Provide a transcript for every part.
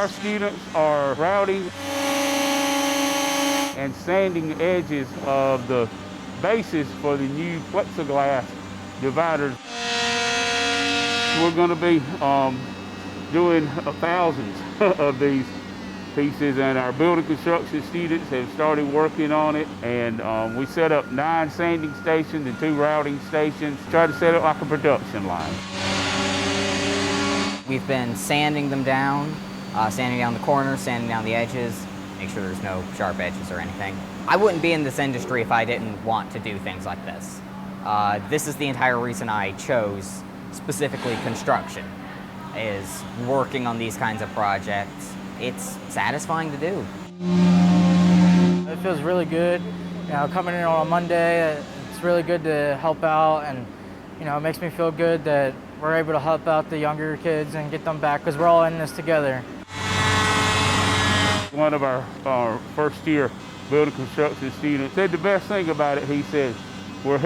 Our students are routing and sanding the edges of the bases for the new plexiglass dividers. We're going to be doing thousands of these pieces, and our building construction students have started working on it, and we set up 9 sanding stations and 2 routing stations, try to set it like a production line. We've been sanding them down, sanding down the corners, sanding down the edges, make sure there's no sharp edges or anything. I wouldn't be in this industry if I didn't want to do things like this. This is the entire reason I chose specifically construction, is working on these kinds of projects. It's satisfying to do. It feels really good. You know, coming in on a Monday, it's really good to help out, and you know, it makes me feel good that we're able to help out the younger kids and get them back, because we're all in this together. One of our first year building construction students said the best thing about it, he said, we're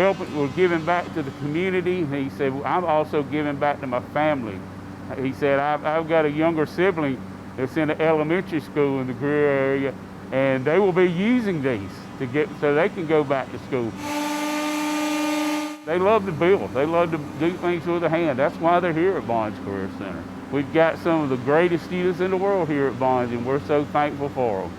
giving back to the community. He said, I'm also giving back to my family. He said, I've got a younger sibling that's in an elementary school in the Greer area, and they will be using these so they can go back to school. They love to build. They love to do things with a hand. That's why they're here at Bonds Career Center. We've got some of the greatest students in the world here at Bonds, and we're so thankful for them.